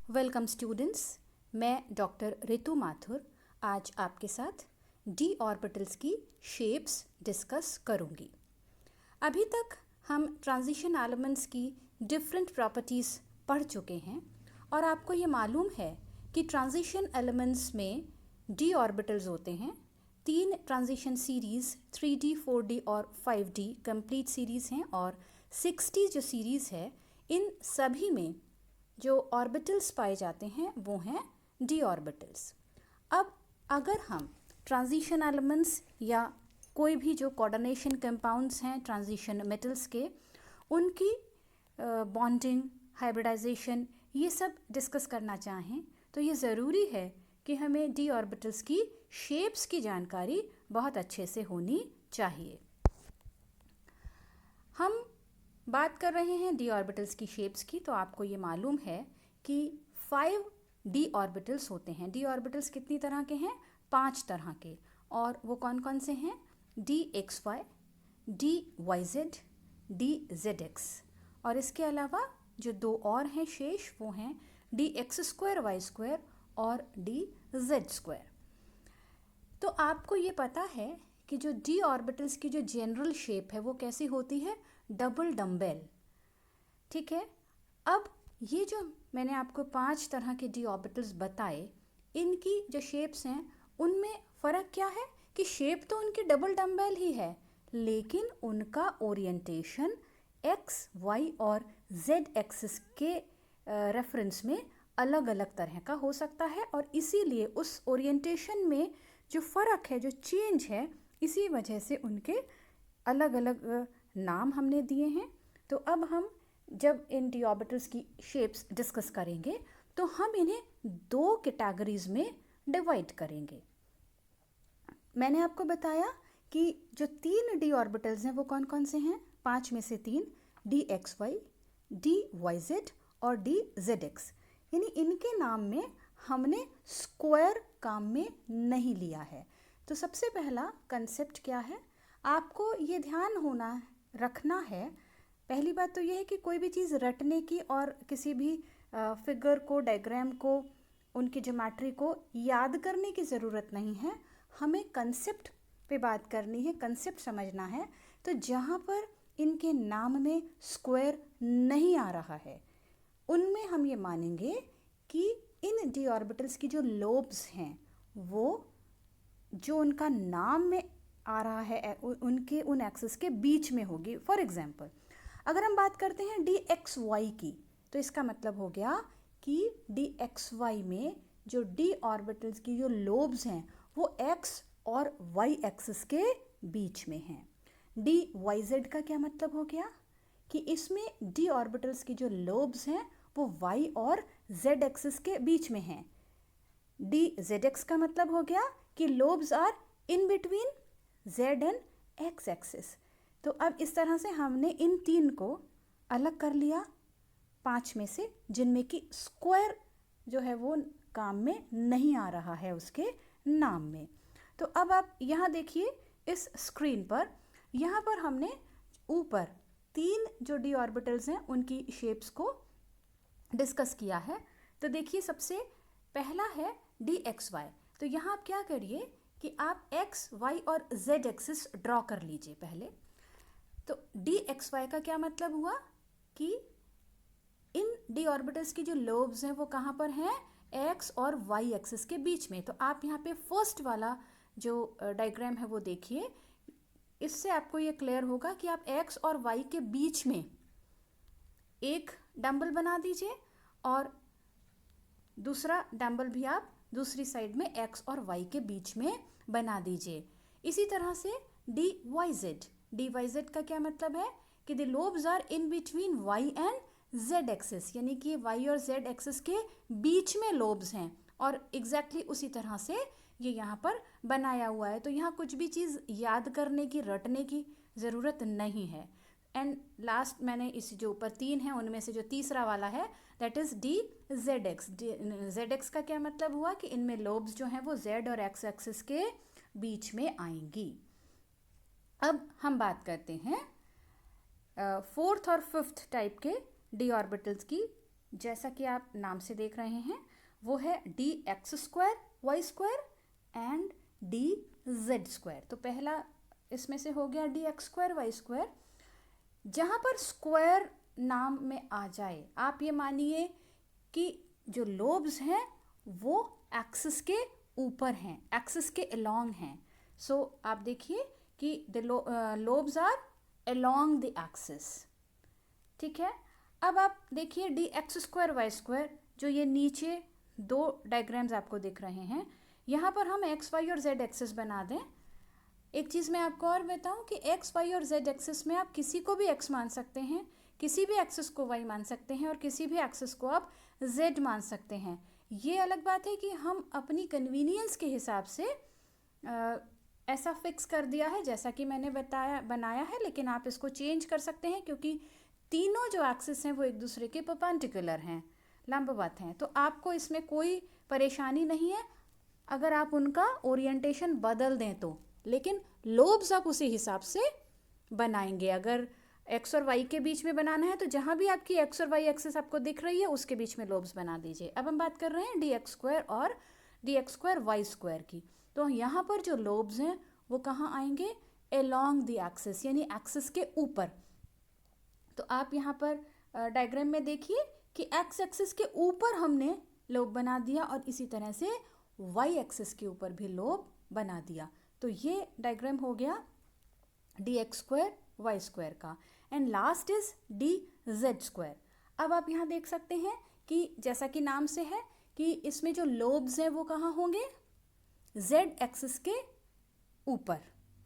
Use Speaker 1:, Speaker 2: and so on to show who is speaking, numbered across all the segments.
Speaker 1: Welcome students, मैं doctor Ritu Mathur आज आपके साथ डी ऑर्बिटल्स की शेप्स डिस्कस करूंगी। अभी तक हम ट्रांजिशन एलिमेंट्स की डिफरेंट प्रॉपर्टीज़ पढ़ चुके हैं और आपको ये मालूम है कि ट्रांजिशन एलिमेंट्स में डी ऑर्बिटल्स होते हैं। 3 ट्रांजिशन सीरीज़ 3D, 4D और 5D कंप्लीट सीरीज़ हैं और 6D जो सीरीज़ है, इन सभी में जो ऑर्बिटल्स पाए जाते हैं वो हैं डी ऑर्बिटल्स। अब अगर हम ट्रांजिशन एलिमेंट्स या कोई भी जो कोऑर्डिनेशन कंपाउंड्स हैं ट्रांजिशन मेटल्स के, उनकी बॉन्डिंग, हाइब्रिडाइजेशन, ये सब डिस्कस करना चाहें तो ये ज़रूरी है कि हमें डी ऑर्बिटल्स की शेप्स की जानकारी बहुत अच्छे से होनी चाहिए। हम बात कर रहे हैं डी ऑर्बिटल्स की शेप्स की, तो आपको ये मालूम है कि 5 डी ऑर्बिटल्स होते हैं। डी ऑर्बिटल्स कितनी तरह के हैं? 5 तरह के। और वो कौन कौन से हैं? D x y, d y z, d z x, और इसके अलावा जो 2 और हैं शेष, वो हैं d x square Y square और डी जेड स्क्वायर। तो आपको ये पता है कि जो डी ऑर्बिटल्स की जो जनरल शेप है वो कैसी होती है? Double dumbbell. ठीक है। अब ये जो मैंने आपको 5 तरह के डी ऑर्बिटल्स बताए, इनकी जो शेप्स हैं उनमें फ़र्क क्या है कि शेप तो उनकी डबल डम्बेल ही है, लेकिन उनका ओरिएंटेशन एक्स, वाई और जेड एक्सिस के रेफरेंस में अलग अलग तरह का हो सकता है। और इसीलिए उस ओरिएंटेशन में जो फ़र्क है, जो चेंज है, इसी वजह से उनके अलग अलग नाम हमने दिए हैं। तो अब हम जब इन डी ऑर्बिटल्स की शेप्स डिस्कस करेंगे तो हम इन्हें 2 कैटेगरीज में डिवाइड करेंगे। मैंने आपको बताया कि जो 3 डी ऑर्बिटल्स हैं वो कौन कौन से हैं? 5 में से 3, d x y, d y z और डी जेड एक्स। यानी इनके नाम में हमने स्क्वायर काम में नहीं लिया है। तो सबसे पहला कंसेप्ट क्या है, आपको ये ध्यान रखना है। पहली बात तो ये है कि कोई भी चीज़ रटने की और किसी भी फिगर को, डायग्राम को, उनकी ज्योमेट्री को याद करने की ज़रूरत नहीं है। हमें कंसेप्ट पे बात करनी है, कंसेप्ट समझना है। तो जहाँ पर इनके नाम में स्क्वायर नहीं आ रहा है उनमें हम ये मानेंगे कि इन डी ऑर्बिटल्स की जो लोब्स हैं वो जो उनका नाम में आ रहा है उनके उन एक्सिस के बीच में होगी। फॉर एग्जांपल, अगर हम बात करते हैं डी एक्स वाई की, तो इसका मतलब हो गया कि डी एक्स वाई में जो डी ऑर्बिटल्स की जो लोब्स हैं वो एक्स और वाई एक्सिस के बीच में हैं। डी वाई जेड का क्या मतलब हो गया कि इसमें डी ऑर्बिटल्स की जो लोब्स हैं वो वाई और जेड एक्सिस के बीच में हैं। डी जेड एक्स का मतलब हो गया कि lobes are in between z and x axis. तो अब इस तरह से हमने इन 3 को अलग कर लिया 5 में से, जिनमें कि स्क्वायर जो है वो काम में नहीं आ रहा है उसके नाम में। तो अब आप यहाँ देखिए इस स्क्रीन पर, यहाँ पर हमने ऊपर 3 जो डी ऑर्बिटल्स हैं उनकी शेप्स को डिस्कस किया है। तो देखिए सबसे पहला है डी एक्स वाई। तो यहाँ आप क्या करिए कि आप एक्स, वाई और जेड एक्सिस ड्रॉ कर लीजिए पहले। तो डी एक्स वाई का क्या मतलब हुआ कि इन डी ऑर्बिटल्स की जो लोब्स हैं वो कहाँ पर हैं? एक्स और वाई एक्सिस के बीच में। तो आप यहाँ पे फर्स्ट वाला जो डायग्राम है वो देखिए। इससे आपको ये क्लियर होगा कि आप एक्स और वाई के बीच में एक डंबल बना दीजिए और दूसरा डंबल भी आप दूसरी साइड में एक्स और वाई के बीच में बना दीजिए। इसी तरह से d y z. D y z का क्या मतलब है कि the lobes are in between y and z axis, यानी कि वाई और जेड एक्सिस के बीच में लोब्स हैं और एग्जैक्टली उसी तरह से ये यहाँ पर बनाया हुआ है। तो यहाँ कुछ भी चीज़ याद करने की, रटने की ज़रूरत नहीं है। एंड लास्ट मैंने इस जो ऊपर 3 हैं उनमें से जो तीसरा वाला है that is D z x. Z x का क्या मतलब हुआ कि इनमें लोब्स जो हैं वो जेड और एक्स एक्सिस के बीच में आएंगी। अब हम बात करते हैं 4th और 5th टाइप के डी ऑर्बिटल्स की, जैसा कि आप नाम से देख रहे हैं वो है d x square Y square and d Z square. तो पहला इसमें से हो गया D x square Y square. जहाँ पर स्क्वायर नाम में आ जाए आप ये मानिए कि जो लोब्स हैं वो एक्सिस के ऊपर हैं, एक्सिस के अलोंग हैं। सो आप देखिए कि the lobes are along the axis. ठीक है, अब आप देखिए d x square Y square, जो ये नीचे दो डायग्राम्स आपको दिख रहे हैं, यहाँ पर हम एक्स वाई और जेड एक्सिस बना दें। एक चीज़ मैं आपको और बताऊं कि एक्स वाई और जेड एक्सिस में आप किसी को भी एक्स मान सकते हैं, किसी भी एक्सिस को वाई मान सकते हैं और किसी भी एक्सिस को आप जेड मान सकते हैं। ये अलग बात है कि हम अपनी कन्वीनियंस के हिसाब से ऐसा फिक्स कर दिया है जैसा कि मैंने बनाया है, लेकिन आप इसको चेंज कर सकते हैं क्योंकि तीनों जो एक्सिस हैं वो एक दूसरे के परपेंडिकुलर हैं, लंबवत हैं। तो आपको इसमें कोई परेशानी नहीं है अगर आप उनका ओरिएंटेशन बदल दें तो, लेकिन लोब्स आप उसी हिसाब से बनाएंगे। अगर एक्स और वाई के बीच में बनाना है तो जहाँ भी आपकी एक्स और वाई एक्सिस आपको दिख रही है उसके बीच में लोब्स बना दीजिए। अब हम बात कर रहे हैं डी एक्स स्क्वायर और d x square Y square की। तो यहाँ पर जो लोब्स हैं वो कहाँ आएंगे? अलोंग द एक्सिस, यानी एक्सिस के ऊपर। तो आप यहाँ पर डायग्राम में देखिए कि एक्स एक्सिस के ऊपर हमने लोब बना दिया और इसी तरह से वाई एक्सिस के ऊपर भी लोब बना दिया। तो ये डायग्राम हो गया D x square Y square का। And last is D Z square. अब आप यहाँ देख सकते हैं कि जैसा कि नाम से है कि इसमें जो लोब्स हैं वो कहाँ होंगे? जेड एक्सिस के ऊपर,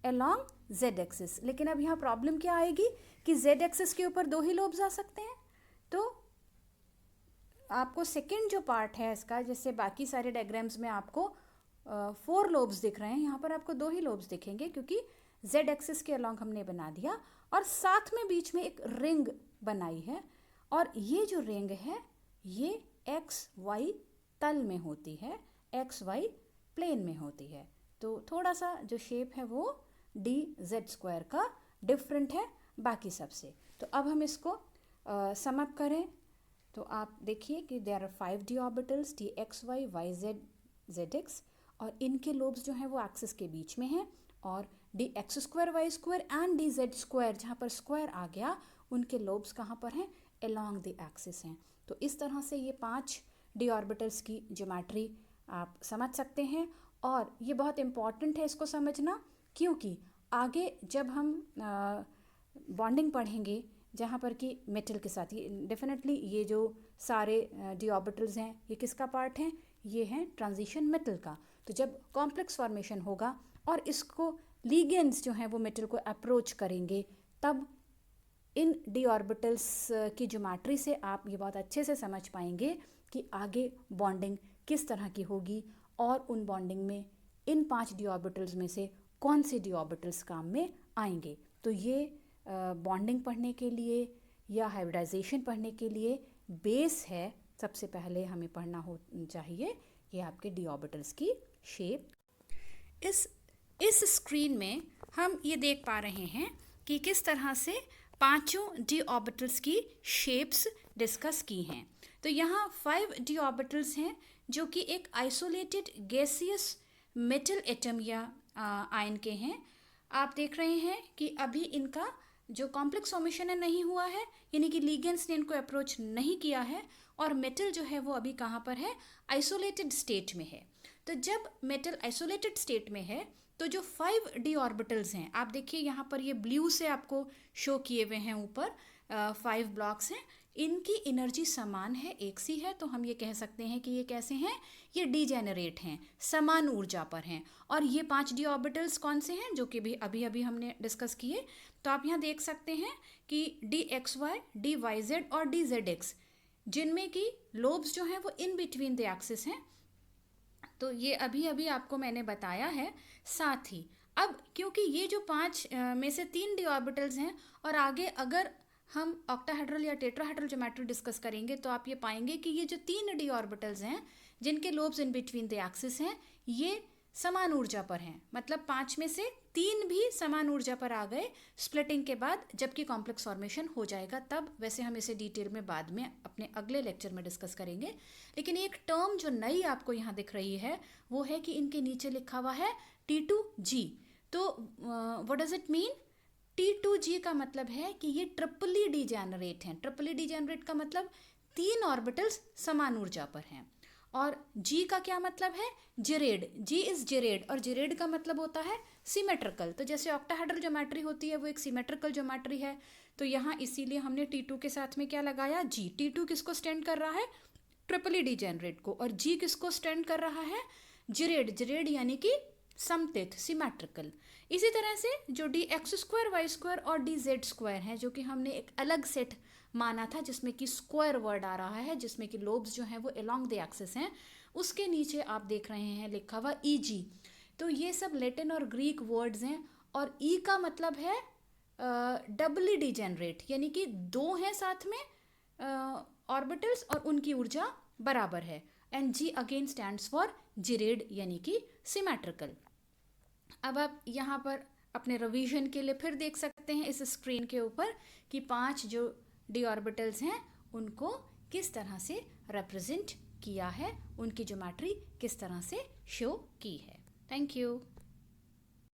Speaker 1: अलोंग जेड एक्सिस। लेकिन अब यहाँ प्रॉब्लम क्या आएगी कि जेड एक्सिस के ऊपर दो ही लोब्स आ सकते हैं। तो आपको सेकंड जो पार्ट है इसका, जैसे बाकी सारे डायग्राम्स में आपको 4 लोब्स दिख रहे हैं, यहाँ पर आपको 2 ही लोब्स दिखेंगे क्योंकि जेड एक्सिस के अलोंग हमने बना दिया और साथ में बीच में एक रिंग बनाई है। और ये जो रिंग है ये एक्स वाई तल में होती है, एक्स वाई प्लेन में होती है। तो थोड़ा सा जो शेप है वो डी जेड स्क्वायर का डिफरेंट है बाकी सबसे। तो अब हम इसको सम अप करें तो आप देखिए कि there are 5 d orbitals, d x y, y z, z x, और इनके लोब्स जो हैं वो एक्सिस के बीच में हैं। और d x square Y square and d Z square, जहाँ पर स्क्वायर आ गया, उनके लोब्स कहाँ पर हैं? अलोंग द एक्सिस हैं। तो इस तरह से ये 5 डी ऑर्बिटल्स की ज्योमेट्री आप समझ सकते हैं। और ये बहुत इम्पॉर्टेंट है इसको समझना, क्योंकि आगे जब हम बॉन्डिंग पढ़ेंगे जहाँ पर कि मेटल के साथ, ये डेफिनेटली ये जो सारे डी ऑर्बिटल्स हैं ये किसका पार्ट हैं? ये हैं ट्रांजिशन मेटल का। तो जब कॉम्प्लेक्स फॉर्मेशन होगा और इसको लिगेंड्स जो हैं वो मेटल को अप्रोच करेंगे, तब इन डी ऑर्बिटल्स की ज्योमेट्री से आप ये बहुत अच्छे से समझ पाएंगे कि आगे बॉन्डिंग किस तरह की होगी और उन बॉन्डिंग में इन 5 डी ऑर्बिटल्स में से कौन से डी ऑर्बिटल्स काम में आएंगे। तो ये बॉन्डिंग पढ़ने के लिए या हाइब्रिडाइजेशन पढ़ने के लिए बेस है। सबसे पहले हमें पढ़ना हो चाहिए ये आपके डी ऑर्बिटल्स की शेप। इस स्क्रीन में हम ये देख पा रहे हैं कि किस तरह से पांचों डी ऑर्बिटल्स की शेप्स डिस्कस की हैं। तो यहाँ 5 डी ऑर्बिटल्स हैं जो कि एक आइसोलेटेड गैसियस मेटल एटम या आयन के हैं। आप देख रहे हैं कि अभी इनका जो कॉम्प्लेक्स फॉर्मेशन है नहीं हुआ है, यानी कि लिगेंड्स ने इनको अप्रोच नहीं किया है, और मेटल जो है वो अभी कहाँ पर है? आइसोलेटेड स्टेट में है। तो जब मेटल आइसोलेटेड स्टेट में है तो जो 5 डी ऑर्बिटल्स हैं, आप देखिए यहाँ पर ये ब्लू से आपको शो किए हुए हैं, ऊपर 5 ब्लॉक्स हैं, इनकी एनर्जी समान है, एक सी है। तो हम ये कह सकते हैं कि ये कैसे हैं? ये डीजेनरेट हैं, समान ऊर्जा पर हैं। और ये 5 डी ऑर्बिटल्स कौन से हैं? जो कि भी अभी हमने डिस्कस किए। तो आप यहाँ देख सकते हैं कि d x y, d y z और डी जेड एक्स, जिनमें कि लोब्स जो हैं वो इन बिटवीन द एक्सिस हैं। तो ये अभी आपको मैंने बताया है। साथ ही अब क्योंकि ये जो 5 में से 3 डी ऑर्बिटल्स हैं, और आगे अगर हम ऑक्टाहेड्रल या टेट्राहेड्रल ज्योमेट्री डिस्कस करेंगे तो आप ये पाएंगे कि ये जो 3 डी ऑर्बिटल्स हैं जिनके lobes in between the axis हैं, ये समान ऊर्जा पर हैं। मतलब 5 में से तीन भी समान ऊर्जा पर आ गए स्प्लिटिंग के बाद, जबकि कॉम्प्लेक्स फॉर्मेशन हो जाएगा तब। वैसे हम इसे डिटेल में बाद में अपने अगले लेक्चर में डिस्कस करेंगे। लेकिन एक टर्म जो नई आपको यहाँ दिख रही है वो है कि इनके नीचे लिखा हुआ है T2G। तो what does it mean? T2G का मतलब है कि ये ट्रिपली डिजेनरेट हैं। ट्रिपली डिजेनरेट का मतलब तीन ऑर्बिटल्स समान ऊर्जा पर हैं। और G का क्या मतलब है? जेरेड। G इज जेरेड, और जेरेड का मतलब होता है सिमेट्रिकल। तो जैसे ऑक्टाहेड्रल ज्योमेट्री होती है वो एक सिमेट्रिकल ज्योमेट्री है। तो यहाँ इसीलिए हमने T2 के साथ में क्या लगाया? G। T2 किसको स्टैंड कर रहा है? ट्रिपली डिजेनरेट को। और G किसको स्टैंड कर रहा है? जेरेड। जेरेड यानी कि समतिथ, सिमेट्रिकल। इसी तरह से जो dx²y² और dz² है, जो कि हमने एक अलग सेट माना था जिसमें कि स्क्वायर वर्ड आ रहा है, जिसमें कि लोब्स जो हैं वो अलोंग द एक्सिस हैं, उसके नीचे आप देख रहे हैं लिखा हुआ EG। तो ये सब लैटिन और ग्रीक वर्ड्स हैं। और E का मतलब है डबली डिजेनरेट, यानी कि दो हैं साथ में ऑर्बिटल्स और उनकी ऊर्जा बराबर है। And G again stands for Jared यानी कि सिमेट्रिकल। अब आप यहाँ पर अपने रिवीजन के लिए फिर देख सकते हैं इस स्क्रीन के ऊपर कि 5 जो डी ऑर्बिटल्स हैं उनको किस तरह से रिप्रेजेंट किया है, उनकी ज्योमेट्री किस तरह से शो की है। Thank you.